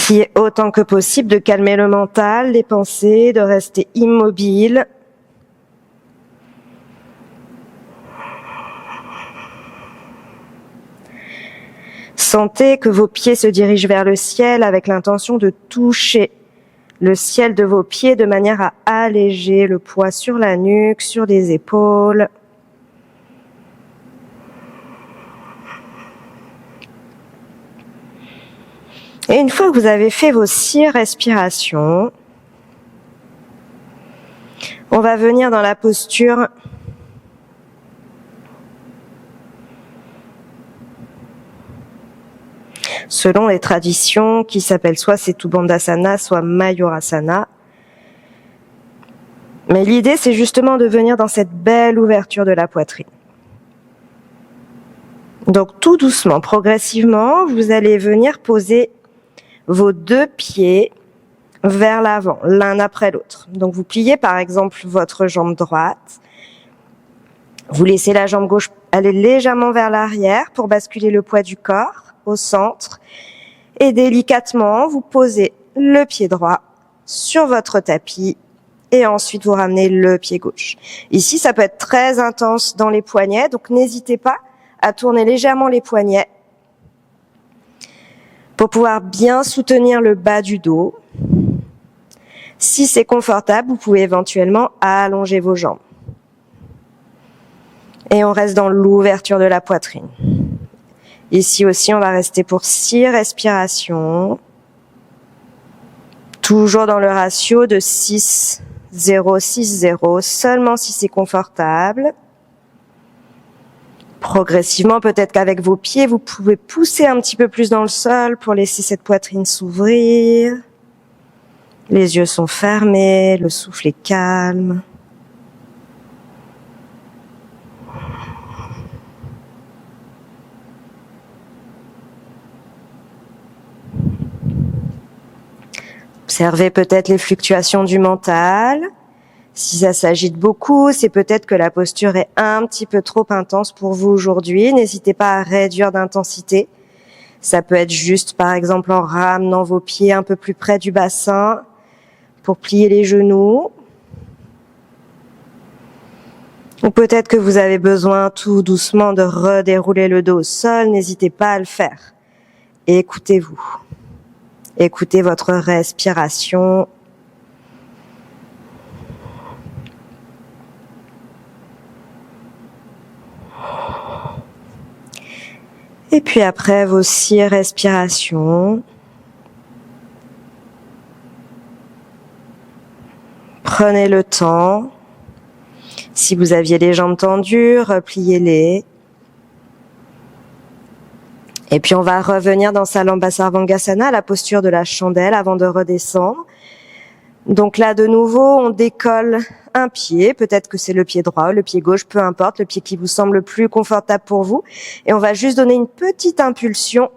Essayez autant que possible de calmer le mental, les pensées, de rester immobile. Sentez que vos pieds se dirigent vers le ciel avec l'intention de toucher le ciel de vos pieds de manière à alléger le poids sur la nuque, sur les épaules. Et une fois que vous avez fait vos 6 respirations, on va venir dans la posture selon les traditions qui s'appellent soit Setu Bandhasana, soit Mayurasana. Mais l'idée, c'est justement de venir dans cette belle ouverture de la poitrine. Donc tout doucement, progressivement, vous allez venir poser vos 2 pieds vers l'avant, l'un après l'autre. Donc vous pliez par exemple votre jambe droite, vous laissez la jambe gauche aller légèrement vers l'arrière pour basculer le poids du corps au centre et délicatement vous posez le pied droit sur votre tapis et ensuite vous ramenez le pied gauche. Ici ça peut être très intense dans les poignets, donc n'hésitez pas à tourner légèrement les poignets pour pouvoir bien soutenir le bas du dos. Si c'est confortable, vous pouvez éventuellement allonger vos jambes. Et on reste dans l'ouverture de la poitrine. Ici aussi, on va rester pour 6 respirations. Toujours dans le ratio de 6, 0, 6, 0, seulement si c'est confortable. Progressivement, peut-être qu'avec vos pieds, vous pouvez pousser un petit peu plus dans le sol pour laisser cette poitrine s'ouvrir. Les yeux sont fermés, le souffle est calme. Observez peut-être les fluctuations du mental. Si ça s'agite beaucoup, c'est peut-être que la posture est un petit peu trop intense pour vous aujourd'hui. N'hésitez pas à réduire d'intensité. Ça peut être juste, par exemple, en ramenant vos pieds un peu plus près du bassin pour plier les genoux. Ou peut-être que vous avez besoin tout doucement de redérouler le dos au sol. N'hésitez pas à le faire. Et écoutez-vous. Écoutez votre respiration. Et puis après vos 6 respirations, prenez le temps. Si vous aviez les jambes tendues, repliez-les. Et puis on va revenir dans Salambasarvangasana, la posture de la chandelle avant de redescendre. Donc là de nouveau, on décolle un pied, peut-être que c'est le pied droit, le pied gauche, peu importe, le pied qui vous semble le plus confortable pour vous. Et on va juste donner une petite impulsion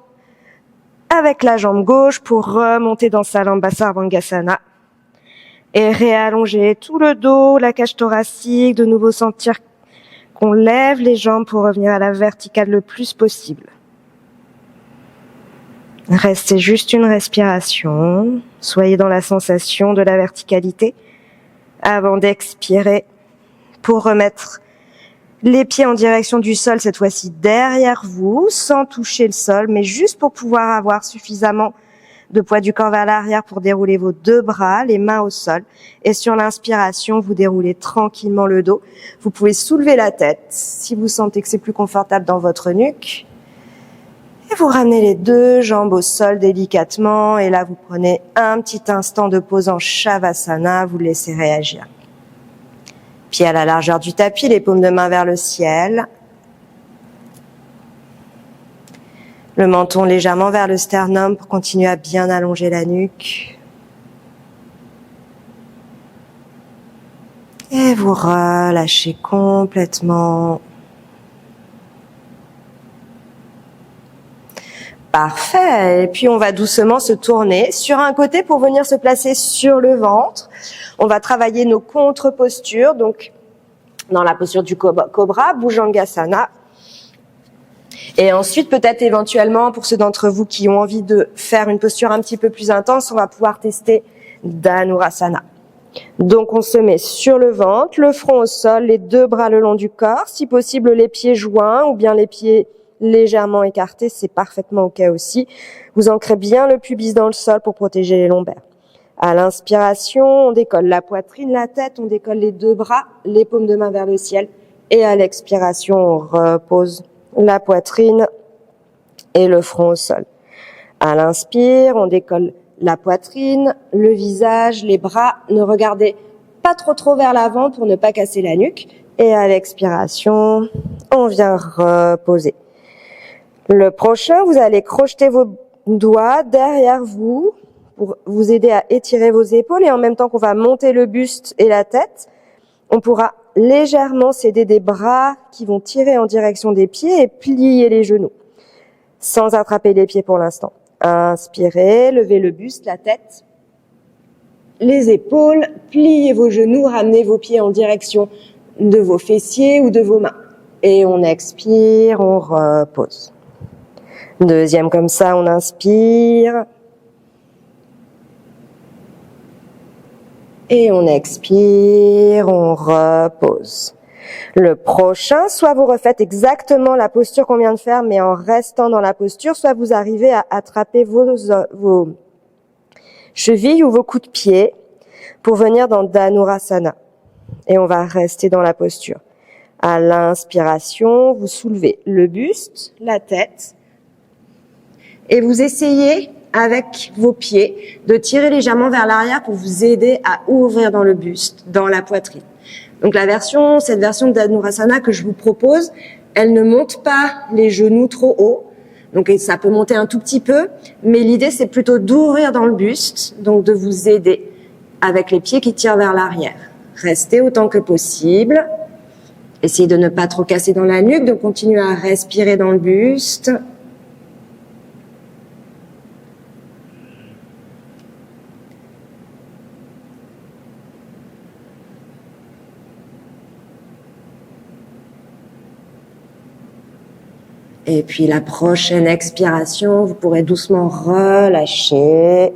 avec la jambe gauche pour remonter dans Salambasarvangasana. Et réallonger tout le dos, la cage thoracique, de nouveau sentir qu'on lève les jambes pour revenir à la verticale le plus possible. Restez juste une respiration, soyez dans la sensation de la verticalité avant d'expirer pour remettre les pieds en direction du sol, cette fois-ci derrière vous, sans toucher le sol, mais juste pour pouvoir avoir suffisamment de poids du corps vers l'arrière pour dérouler vos 2 bras, les mains au sol. Et sur l'inspiration, vous déroulez tranquillement le dos. Vous pouvez soulever la tête si vous sentez que c'est plus confortable dans votre nuque. Et vous ramenez les 2 jambes au sol délicatement. Et là, vous prenez un petit instant de pause en Shavasana. Vous laissez réagir. Pieds à la largeur du tapis, les paumes de main vers le ciel. Le menton légèrement vers le sternum pour continuer à bien allonger la nuque. Et vous relâchez complètement. Parfait. Et puis on va doucement se tourner sur un côté pour venir se placer sur le ventre. On va travailler nos contre-postures. Donc dans la posture du cobra, Bhujangasana. Et ensuite, peut-être éventuellement, pour ceux d'entre vous qui ont envie de faire une posture un petit peu plus intense, on va pouvoir tester Dhanurasana. Donc on se met sur le ventre, le front au sol, les deux bras le long du corps, si possible les pieds joints ou bien les pieds légèrement écartés, c'est parfaitement ok aussi. Vous ancrez bien le pubis dans le sol pour protéger les lombaires. À l'inspiration, on décolle la poitrine, la tête, on décolle les deux bras, les paumes de main vers le ciel. Et à l'expiration, on repose la poitrine et le front au sol. À l'inspire, on décolle la poitrine, le visage, les bras. Ne regardez pas trop vers l'avant pour ne pas casser la nuque. Et à l'expiration, on vient reposer. Le prochain, vous allez crocheter vos doigts derrière vous pour vous aider à étirer vos épaules. Et en même temps qu'on va monter le buste et la tête, on pourra légèrement s'aider des bras qui vont tirer en direction des pieds et plier les genoux, sans attraper les pieds pour l'instant. Inspirez, levez le buste, la tête, les épaules, pliez vos genoux, ramenez vos pieds en direction de vos fessiers ou de vos mains. Et on expire, on repose. Deuxième comme ça, on inspire. Et on expire, on repose. Le prochain, soit vous refaites exactement la posture qu'on vient de faire, mais en restant dans la posture, soit vous arrivez à attraper vos chevilles ou vos coups de pied pour venir dans Dhanurasana. Et on va rester dans la posture. À l'inspiration, vous soulevez le buste, la tête, et vous essayez avec vos pieds de tirer légèrement vers l'arrière pour vous aider à ouvrir dans le buste, dans la poitrine. Donc cette version de Dhanurasana que je vous propose, elle ne monte pas les genoux trop haut. Donc ça peut monter un tout petit peu, mais l'idée c'est plutôt d'ouvrir dans le buste, donc de vous aider avec les pieds qui tirent vers l'arrière. Restez autant que possible. Essayez de ne pas trop casser dans la nuque, de continuer à respirer dans le buste. Et puis la prochaine expiration, vous pourrez doucement relâcher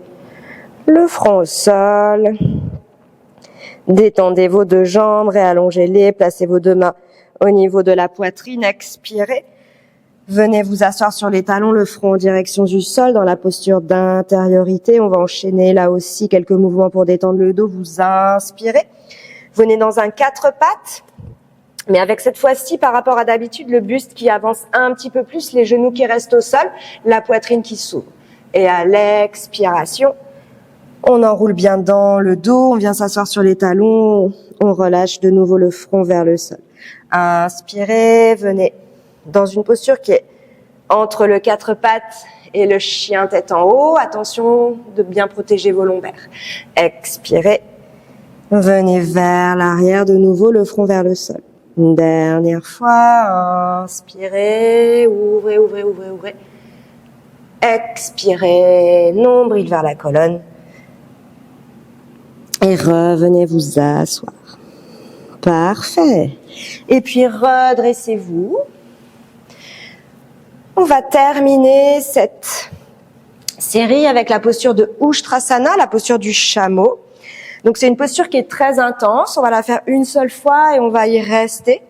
le front au sol. Détendez vos deux jambes, réallongez-les, placez vos deux mains au niveau de la poitrine, expirez. Venez vous asseoir sur les talons, le front en direction du sol, dans la posture d'intériorité. On va enchaîner là aussi quelques mouvements pour détendre le dos. Vous inspirez. Venez dans un 4 pattes. Mais avec cette fois-ci, par rapport à d'habitude, le buste qui avance un petit peu plus, les genoux qui restent au sol, la poitrine qui s'ouvre. Et à l'expiration, on enroule bien dans le dos, on vient s'asseoir sur les talons, on relâche de nouveau le front vers le sol. Inspirez, venez dans une posture qui est entre le 4 pattes et le chien tête en haut. Attention de bien protéger vos lombaires. Expirez, venez vers l'arrière de nouveau, le front vers le sol. Une dernière fois, inspirez, ouvrez. Expirez, nombril vers la colonne. Et revenez vous asseoir. Parfait. Et puis redressez-vous. On va terminer cette série avec la posture de Ushtrasana, la posture du chameau. Donc c'est une posture qui est très intense, on va la faire une seule fois et on va y rester.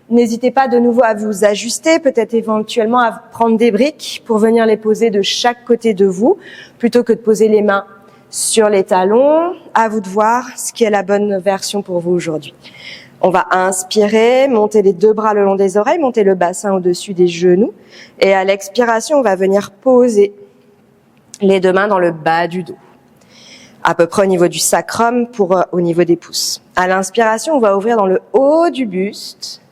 N'hésitez pas de nouveau à vous ajuster, peut-être éventuellement à prendre des briques pour venir les poser de chaque côté de vous, plutôt que de poser les mains sur les talons. À vous de voir ce qui est la bonne version pour vous aujourd'hui. On va inspirer, monter les deux bras le long des oreilles, monter le bassin au-dessus des genoux. Et à l'expiration, on va venir poser les deux mains dans le bas du dos, à peu près au niveau du sacrum au niveau des pouces. À l'inspiration, on va ouvrir dans le haut du buste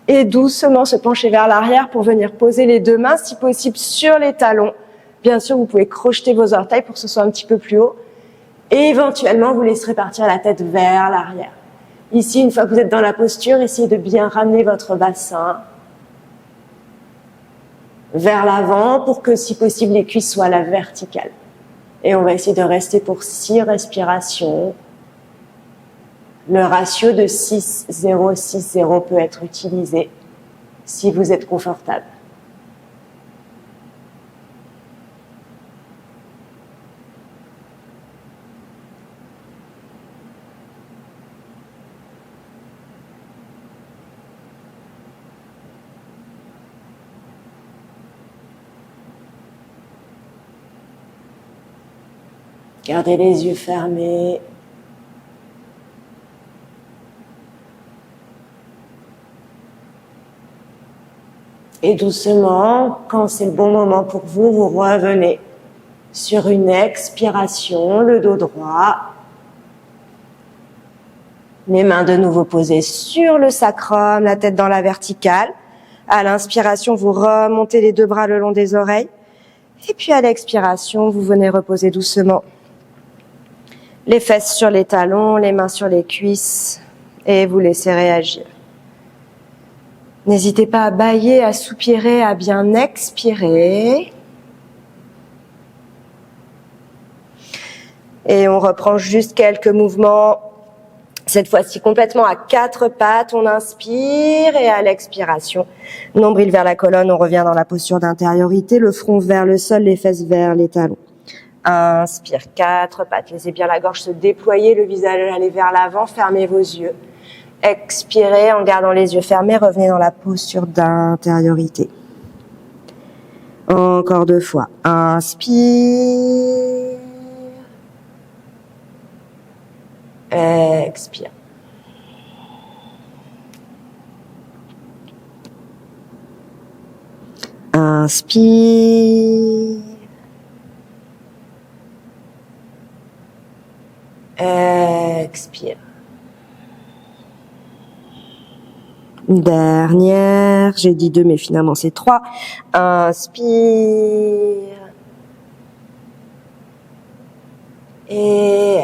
et doucement se pencher vers l'arrière pour venir poser les deux mains, si possible, sur les talons. Bien sûr, vous pouvez crocheter vos orteils pour que ce soit un petit peu plus haut. Et éventuellement, vous laisserez partir la tête vers l'arrière. Ici, une fois que vous êtes dans la posture, essayez de bien ramener votre bassin vers l'avant pour que, si possible, les cuisses soient à la verticale. Et on va essayer de rester pour 6 respirations. Le ratio de 6-0 peut être utilisé si vous êtes confortable. Gardez les yeux fermés. Et doucement, quand c'est le bon moment pour vous, vous revenez sur une expiration, le dos droit. Les mains de nouveau posées sur le sacrum, la tête dans la verticale. À l'inspiration, vous remontez les deux bras le long des oreilles. Et puis à l'expiration, vous venez reposer doucement les fesses sur les talons, les mains sur les cuisses et vous laissez réagir. N'hésitez pas à bâiller, à soupirer, à bien expirer. Et on reprend juste quelques mouvements, cette fois-ci complètement à quatre pattes. On inspire et à l'expiration, nombril vers la colonne, on revient dans la posture d'intériorité, le front vers le sol, les fesses vers les talons. Inspire, quatre pattes, laissez bien la gorge se déployer, le visage aller vers l'avant, fermez vos yeux. Expirez en gardant les yeux fermés, revenez dans la posture d'intériorité. Encore deux fois. Inspire. Expire. Inspire. Expire. Dernière, j'ai dit 2 mais finalement c'est 3. Inspire. Et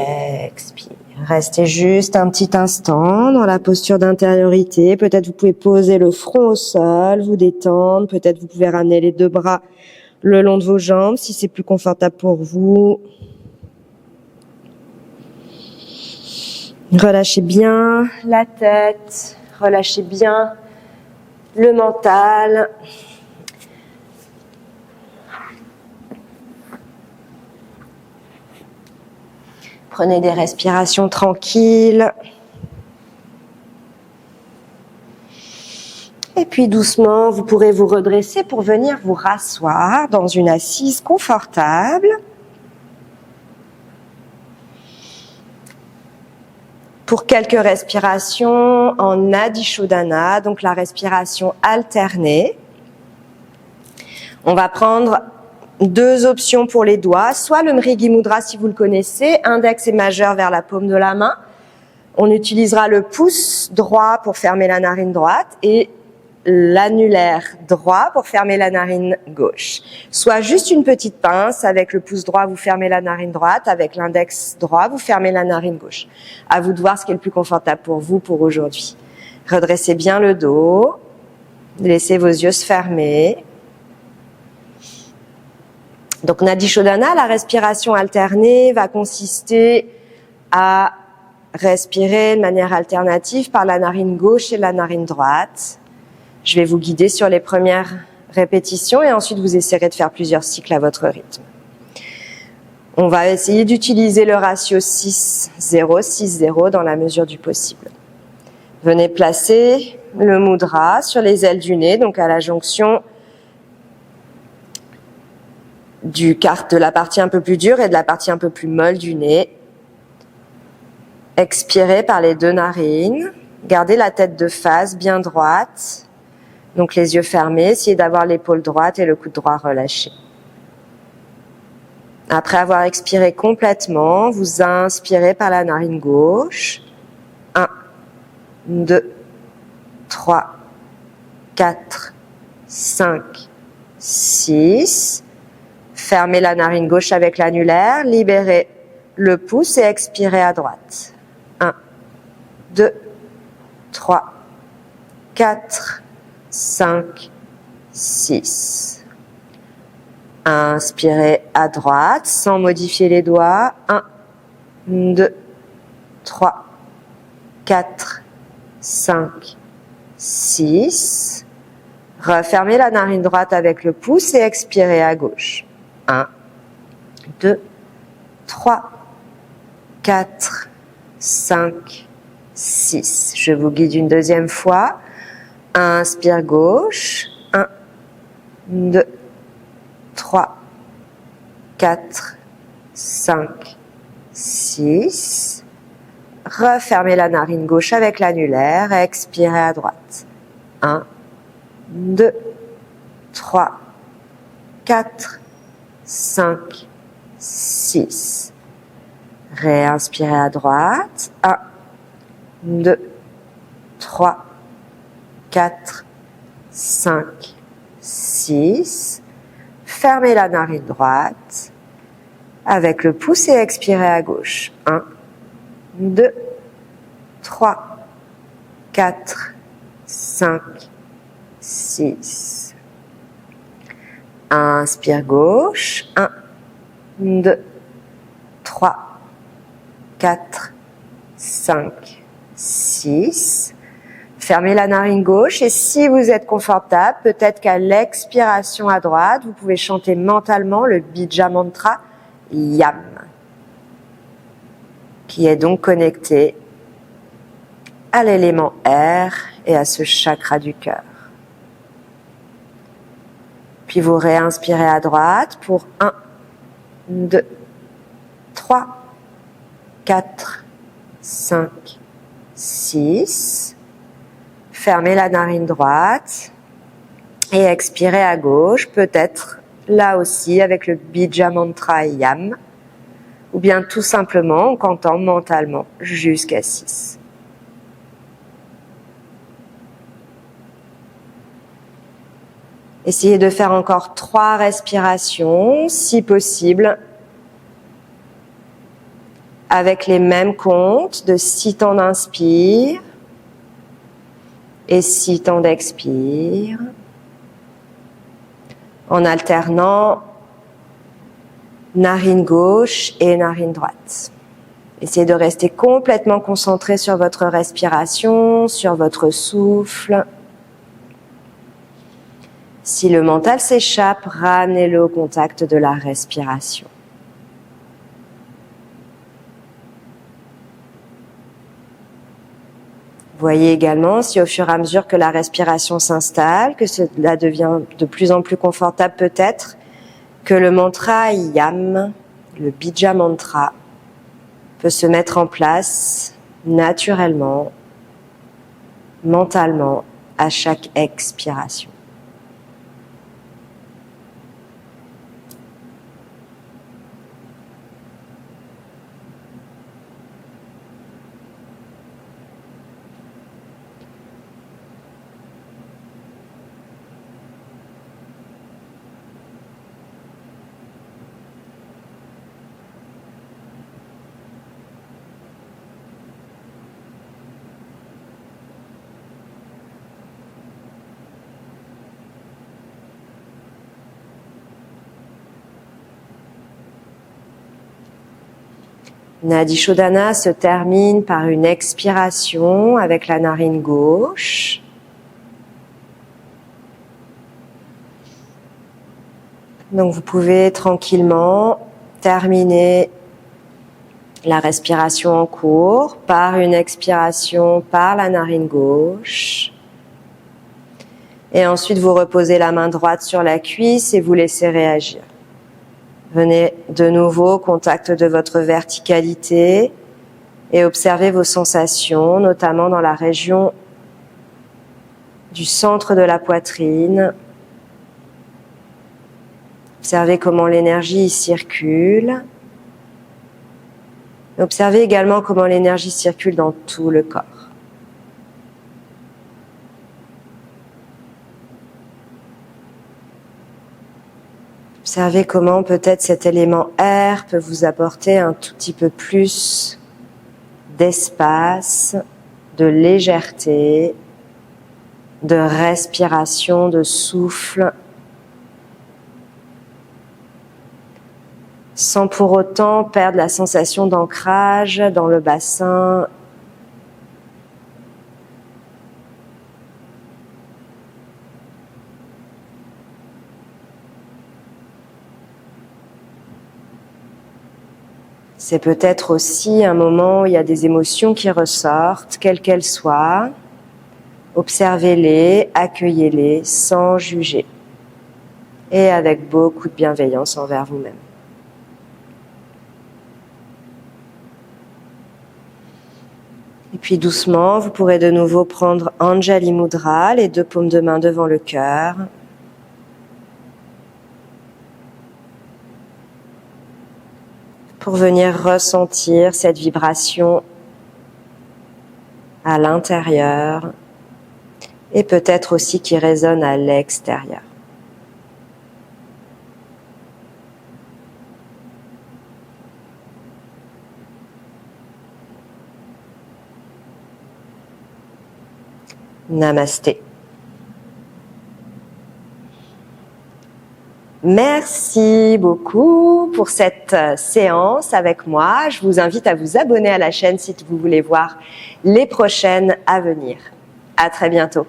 expire. Restez juste un petit instant dans la posture d'intériorité. Peut-être vous pouvez poser le front au sol, vous détendre. Peut-être vous pouvez ramener les deux bras le long de vos jambes si c'est plus confortable pour vous. Relâchez bien la tête. Relâchez bien le mental. Prenez des respirations tranquilles. Et puis doucement, vous pourrez vous redresser pour venir vous rasseoir dans une assise confortable. Pour quelques respirations en Adishodhana, donc la respiration alternée. On va prendre 2 options pour les doigts, soit le Mrigi Mudra si vous le connaissez, index et majeur vers la paume de la main. On utilisera le pouce droit pour fermer la narine droite et l'annulaire droit pour fermer la narine gauche. Soit juste une petite pince, avec le pouce droit vous fermez la narine droite, avec l'index droit vous fermez la narine gauche. À vous de voir ce qui est le plus confortable pour vous pour aujourd'hui. Redressez bien le dos, laissez vos yeux se fermer. Donc Nadi Shodhana, la respiration alternée va consister à respirer de manière alternative par la narine gauche et la narine droite. Je vais vous guider sur les premières répétitions et ensuite vous essaierez de faire plusieurs cycles à votre rythme. On va essayer d'utiliser le ratio 6-0, 6-0 dans la mesure du possible. Venez placer le mudra sur les ailes du nez, donc à la jonction de la partie un peu plus dure et de la partie un peu plus molle du nez. Expirez par les 2 narines. Gardez la tête de face bien droite. Donc les yeux fermés, essayez d'avoir l'épaule droite et le coude droit relâché. Après avoir expiré complètement, vous inspirez par la narine gauche. 1, 2, 3, 4, 5, 6. Fermez la narine gauche avec l'annulaire, libérez le pouce et expirez à droite. 1, 2, 3, 4, 5, 6. Inspirez à droite sans modifier les doigts. 1, 2, 3, 4, 5, 6. Refermez la narine droite avec le pouce et expirez à gauche. 1, 2, 3, 4, 5, 6. Je vous guide une deuxième fois. Inspire gauche. 1, 2, 3, 4, 5, 6. Refermez la narine gauche avec l'annulaire. Expirez à droite. 1, 2, 3, 4, 5, 6. Réinspirez à droite. 1, 2, 3, 4, 5, 6. Fermez la narine droite. Avec le pouce et expirez à gauche. 1, 2, 3, 4, 5, 6. Inspire gauche. 1, 2, 3, 4, 5, 6. Fermez la narine gauche et si vous êtes confortable, peut-être qu'à l'expiration à droite, vous pouvez chanter mentalement le Bija Mantra YAM, qui est donc connecté à l'élément air et à ce chakra du cœur. Puis vous réinspirez à droite pour 1, 2, 3, 4, 5, 6. Fermez la narine droite et expirez à gauche, peut-être là aussi avec le Bija Mantra YAM, ou bien tout simplement en comptant mentalement jusqu'à 6. Essayez de faire encore 3 respirations, si possible, avec les mêmes comptes de 6 temps d'inspire et 6 temps d'expire, en alternant narine gauche et narine droite. Essayez de rester complètement concentré sur votre respiration, sur votre souffle. Si le mental s'échappe, ramenez-le au contact de la respiration. Voyez également si au fur et à mesure que la respiration s'installe, que cela devient de plus en plus confortable peut-être, que le mantra YAM, le Bija Mantra, peut se mettre en place naturellement, mentalement, à chaque expiration. Nadi Shodhana se termine par une expiration avec la narine gauche. Donc vous pouvez tranquillement terminer la respiration en cours par une expiration par la narine gauche. Et ensuite vous reposez la main droite sur la cuisse et vous laissez réagir. Venez de nouveau au contact de votre verticalité et observez vos sensations, notamment dans la région du centre de la poitrine. Observez comment l'énergie y circule. Observez également comment l'énergie circule dans tout le corps. Observez comment peut-être cet élément air peut vous apporter un tout petit peu plus d'espace, de légèreté, de respiration, de souffle, sans pour autant perdre la sensation d'ancrage dans le bassin. C'est peut-être aussi un moment où il y a des émotions qui ressortent, quelles qu'elles soient. Observez-les, accueillez-les sans juger et avec beaucoup de bienveillance envers vous-même. puis doucement, vous pourrez de nouveau prendre Anjali Mudra, les deux paumes de main devant le cœur. Pour venir ressentir cette vibration à l'intérieur et peut-être aussi qui résonne à l'extérieur. Namasté. Merci beaucoup pour cette séance avec moi. Je vous invite à vous abonner à la chaîne si vous voulez voir les prochaines à venir. À très bientôt.